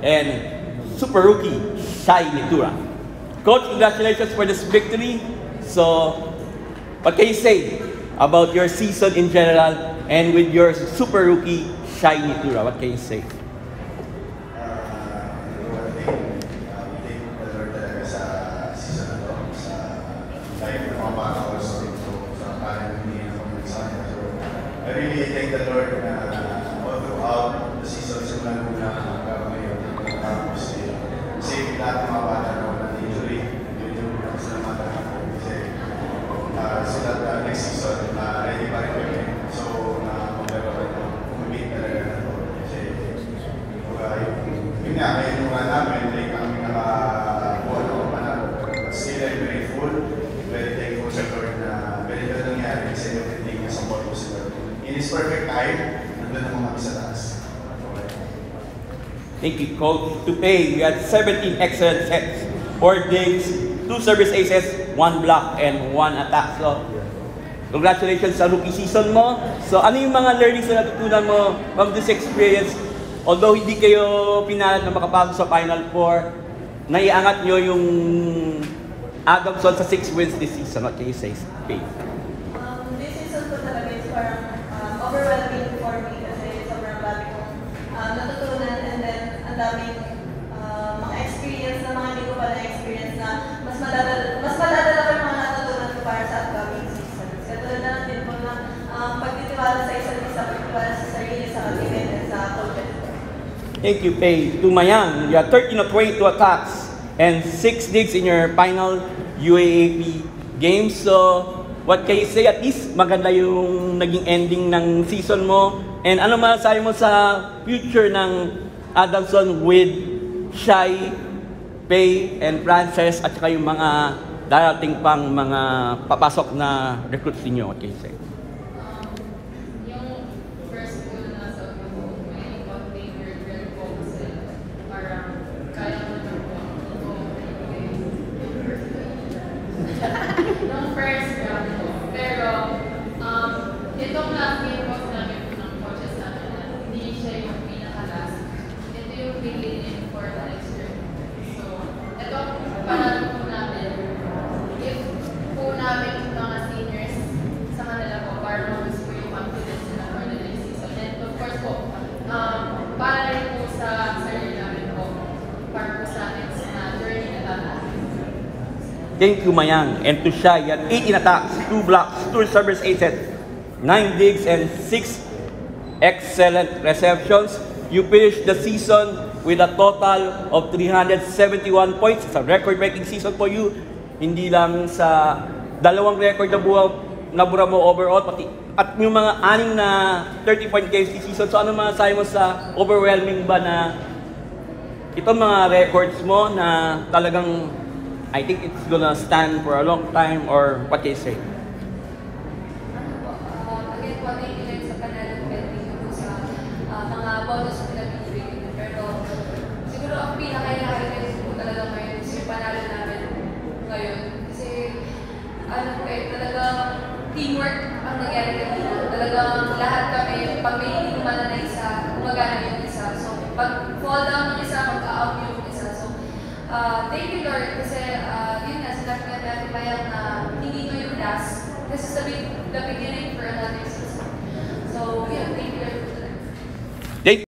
and Super Rookie Shai Nitura. Coach, congratulations for this victory. So, what can you say about your season in general and with your Super Rookie Shai Nitura? What can you say? I really thank the Lord all throughout the season, simula muna hanggang ngayon, tapos save lahat ng mga bata na walang injury. Yun yung salamatan natin kasi sila next season, ready pa rin kami. So, mag-meet talaga na ito. Kasi, yun nga, may inuha namin, like kami naka-buwan ako panalo. But still, I'm grateful, very thankful sa Lord na ganito nangyari kasi everything is support ko si Lord. In His perfect time, nandun ang mga sa taas. Thank you, Coach. Today, we had 17 excellent sets, 4 digs, 2 service aces, 1 block, and 1 attack. So, congratulations sa rookie season mo. So, ano yung mga learnings na natutunan mo from this experience? Although hindi kayo pinalad na makapasok sa Final Four, naiangat nyo yung Adamson sa 6 wins this season. What can you say, Faith? This season ko talaga is parang overwhelming for me kasi sobrang dami kong natutunan, and then ang daming mga experience na mga hindi ko pa na-experience na mas madadala ko yung mga natutunan ko para sa upcoming seasons. Katulad na lang din po na pagtitiwala sa isa't isa, pagtitiwala sa sarili, sa katimin, and sa coaches. Thank you, Faith. To Mayang, you had 13 of 22 attacks and 6 digs in your final UAAP game. So, what can you say? At least maganda yung naging ending ng season mo. And ano masasabi mo sa future ng Adamson with Shai, Pay, and Frances at saka yung mga darating pang mga papasok na recruits ninyo? What can you say? Yung first goal na sa may container drill po kasi parang kaya mo na po nung first round po. Pero itong last game po namin po ng coaches namin na hindi siya yung pinaka-last. Ito yung beginning for the next year. So, ito panalo po namin. If po namin mga seniors sa kanila po, para mas po yung confidence nila for the next season. And of course po, para rin po sa sarili namin po, para po sa next na journey na tataas. Thank you, Mayang. And to Shai, you had 18 attacks, 2 blocks, 2 service aces, 9 digs, and 6 excellent receptions. You finished the season with a total of 371 points. It's a record-breaking season for you. Hindi lang sa dalawang record na nabura mo overall, pati at yung mga 6 na 30-point games this season. So ano masasabi mo sa overwhelming ba na itong mga records mo na talagang I think it's gonna stand for a long time, or what can you say? Again po, thank you din sa panalo ko, thank you po sa mga bonus ko na binibigay. Pero siguro ang pinaka-highlight po talaga ngayon is yung panalo namin ngayon. Kasi ano po talagang teamwork ang nangyari kanina. Talagang lahat kami, pag may hindi kumana na isa, gumagana yung isa. So pag fall down yung isa, mag-out yung isa. So thank you Lord.